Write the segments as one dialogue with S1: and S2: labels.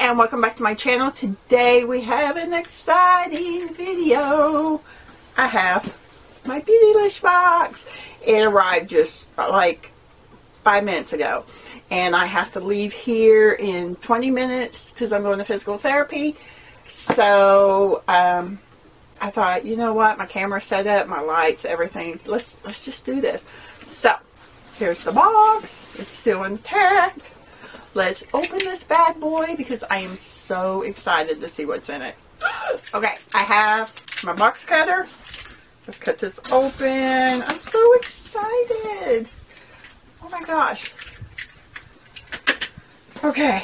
S1: and welcome back to my channel. Today we have an exciting video. I have my Beautylish box. It arrived just like 5 minutes ago, and I have to leave here in 20 minutes because I'm going to physical therapy. So I thought, you know what, my camera's set up, my lights, everything, let's just do this. So here's the box. It's still intact. Let's open this bad boy because I am so excited to see what's in it. Okay, I have my box cutter. Let's cut this open. I'm so excited. Oh my gosh. Okay.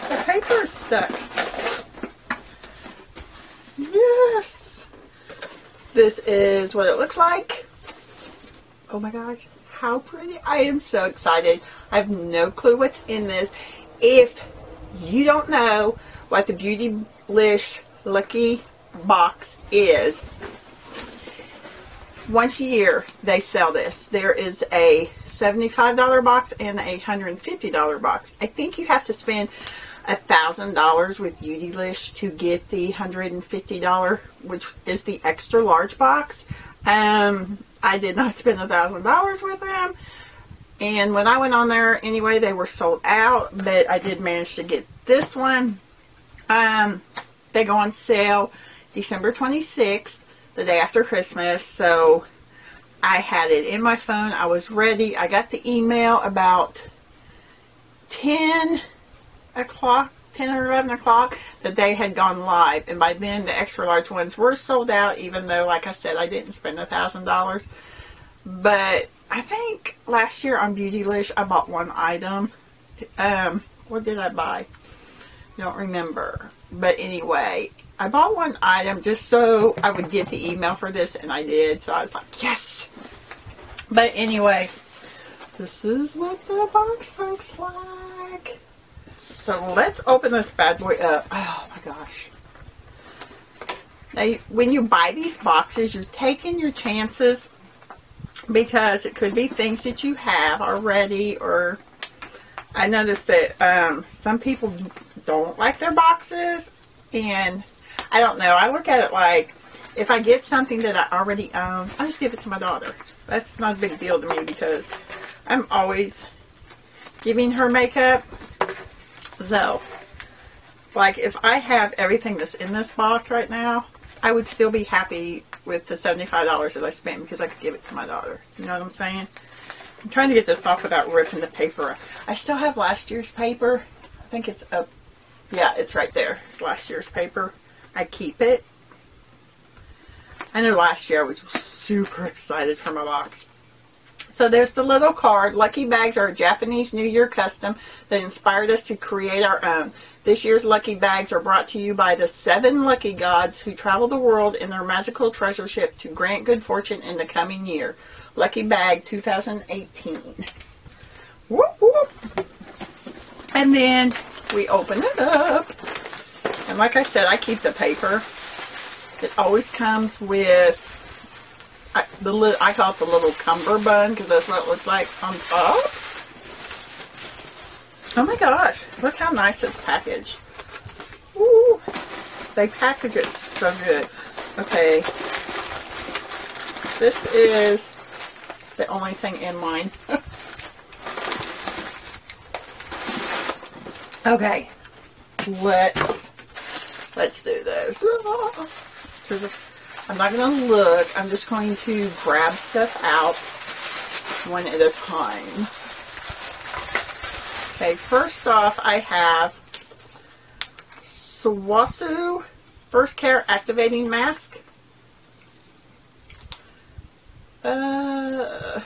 S1: The paper's stuck. Yes. This is what it looks like. Oh my gosh, how pretty. I am so excited. I have no clue what's in this. If you don't know what the Beautylish Lucky Box is, once a year they sell this. There is a $75 box and a $150 box. I think you have to spend $1,000 with Beautylish to get the $150, which is the extra large box. I did not spend $1,000 with them, and when I went on there anyway, they were sold out, but I did manage to get this one. They go on sale December 26th, the day after Christmas, so I had it in my phone. I was ready. I got the email about 10 o'clock, 10 or 11 o'clock, that they had gone live, and by then the extra large ones were sold out, even though, like I said, I didn't spend $1,000. But I think last year on Beautylish I bought one item. What did I buy? I don't remember, but anyway, I bought one item just so I would get the email for this, and I did, so I was like, yes. But anyway, this is what the box looks like. So let's open this bad boy up. Oh my gosh. Now, when you buy these boxes, you're taking your chances because it could be things that you have already, or I noticed that some people don't like their boxes, and I don't know. I look at it like, if I get something that I already own, I just give it to my daughter. That's not a big deal to me because I'm always giving her makeup. So, like, if I have everything that's in this box right now, I would still be happy with the $75 that I spent because I could give it to my daughter. You know what I'm saying? I'm trying to get this off without ripping the paper. I still have last year's paper. I think it's up. Yeah, it's right there. It's last year's paper. I keep it. I know last year I was super excited for my box. So there's the little card. Lucky bags are a Japanese New Year custom that inspired us to create our own. This year's lucky bags are brought to you by the 7 lucky gods who travel the world in their magical treasure ship to grant good fortune in the coming year. Lucky Bag 2018. Whoop, whoop. And then we open it up. And like I said, I keep the paper. It always comes with I call it the little cummerbund because that's what it looks like on top. Oh my gosh, look how nice it's packaged. Ooh, they package it so good. Okay, this is the only thing in mine. Okay, let's do this. I'm not going to look. I'm just going to grab stuff out one at a time. Okay, first off, I have Swasu First Care Activating Mask. I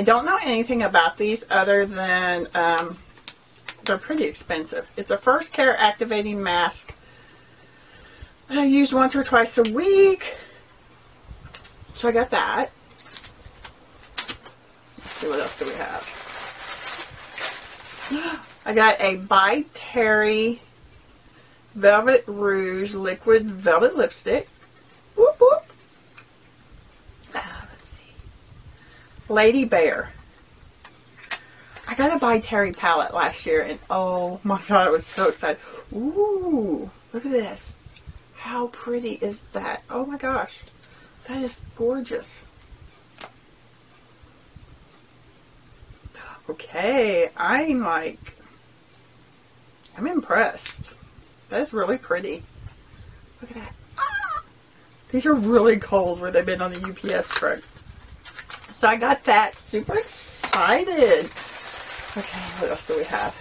S1: don't know anything about these other than they're pretty expensive. It's a First Care Activating Mask. I use once or twice a week. So I got that. Let's see, what else do we have? I got a By Terry Velvet Rouge Liquid Velvet Lipstick. Whoop whoop. Let's see. Lady Bear. I got a By Terry palette last year, and oh my god, I was so excited. Ooh, look at this. How pretty is that? Oh my gosh, that is gorgeous. Okay, I'm impressed. That's really pretty. Look at that. Ah! These are really cold where they've been on the UPS truck. So I got that. Super excited. Okay, what else do we have?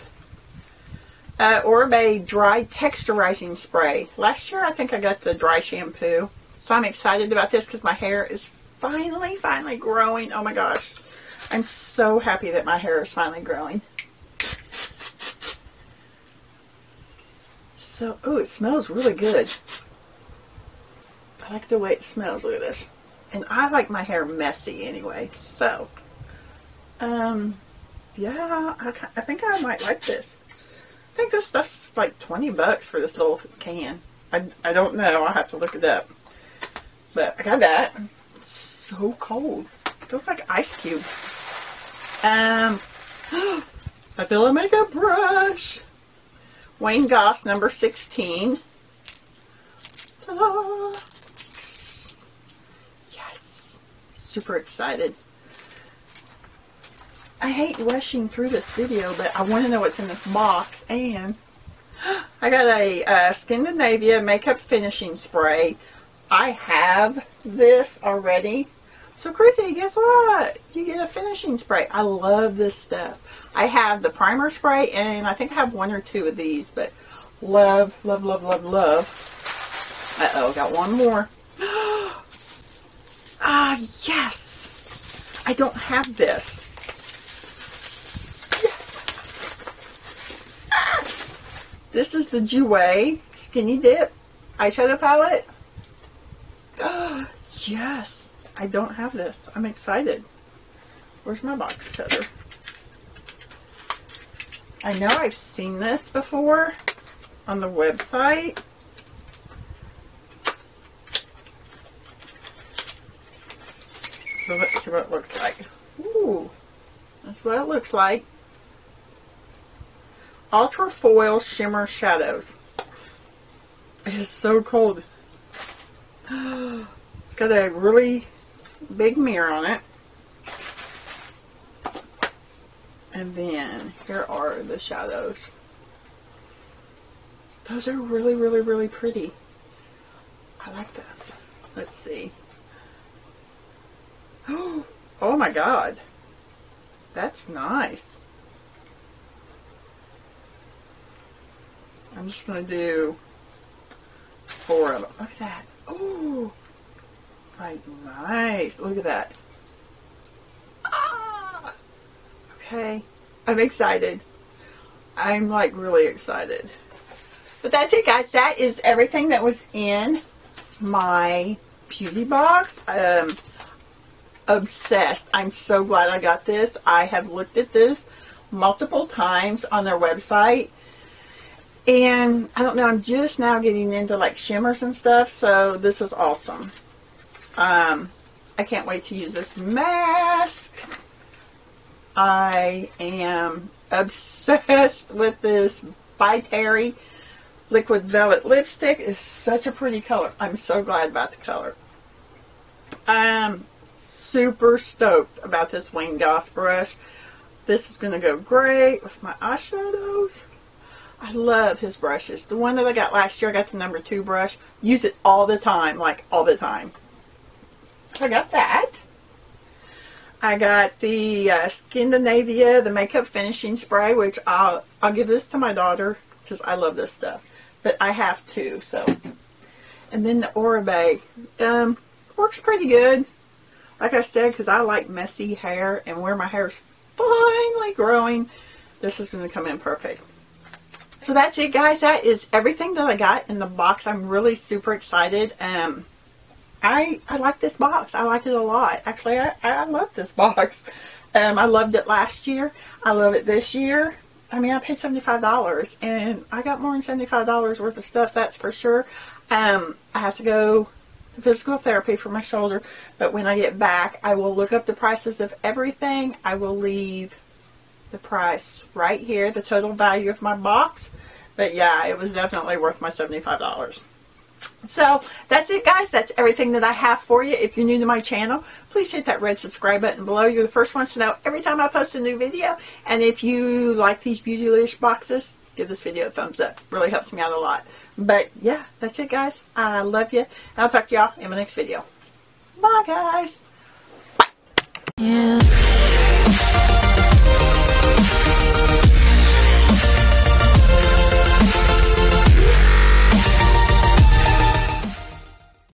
S1: Oribe Dry Texturizing Spray. Last year I think I got the dry shampoo. So I'm excited about this because my hair is finally growing. Oh my gosh. I'm so happy that my hair is finally growing. So, oh, it smells really good. I like the way it smells. Look at this. And I like my hair messy anyway. So, yeah, I think I might like this. I think this stuff's like 20 bucks for this little can. I don't know. I'll have to look it up. But I got that. It's so cold. It feels like ice cube. I feel a makeup brush. Wayne Goss number 16. Ta-da! Yes. Super excited. I hate rushing through this video, but I want to know what's in this box. And I got a Scandinavia makeup finishing spray. I have this already. So Chrissy, guess what? You get a finishing spray. I love this stuff. I have the primer spray, and I think I have one or two of these, but love, love, love, love, love. Uh-oh, got one more. Ah, yes. I don't have this. Ah. This is the Jouer Skinny Dip eyeshadow palette. Oh, yes. I don't have this. I'm excited. Where's my box cutter? I know I've seen this before on the website. So let's see what it looks like. Ooh, that's what it looks like. Ultra Foil Shimmer Shadows. It is so cold. It's got a really big mirror on it. And then here are the shadows. Those are really, really, really pretty. I like this. Let's see. Oh my god. That's nice. I'm just going to do 4 of them. Look at that. Oh. Like, nice. Look at that. Ah! Okay. I'm excited. I'm like really excited. But that's it, guys. That is everything that was in my beauty box. Obsessed. I'm so glad I got this. I have looked at this multiple times on their website. And I don't know, I'm just now getting into like shimmers and stuff. So this is awesome. I can't wait to use this mask. I am obsessed with this By Terry Liquid Velvet Lipstick. It's such a pretty color. I'm so glad about the color. I'm super stoked about this Wayne Goss brush. This is going to go great with my eyeshadows. I love his brushes. The one that I got last year, I got the number 2 brush. Use it all the time, like all the time. So I got that. I got the Scandinavia, the makeup finishing spray, which I'll give this to my daughter because I love this stuff. But I have to, so. And then the Oribe. Works pretty good. Like I said, because I like messy hair, and where my hair is finally growing, this is going to come in perfect. So that's it, guys. That is everything that I got in the box. I'm really super excited. I like this box. I like it a lot. Actually, I love this box. I loved it last year. I love it this year. I mean, I paid $75, and I got more than $75 worth of stuff, that's for sure. I have to go to physical therapy for my shoulder, but when I get back, I will look up the prices of everything. I will leave the price right here, the total value of my box. But yeah, it was definitely worth my $75. So that's it, guys. That's everything that I have for you. If you're new to my channel, please hit that red subscribe button below. You're the first ones to know every time I post a new video. And if you like these Beautylish boxes, give this video a thumbs up. Really helps me out a lot. But yeah, that's it, guys. I love you. And I'll talk to y'all in my next video. Bye, guys. Bye. Yeah.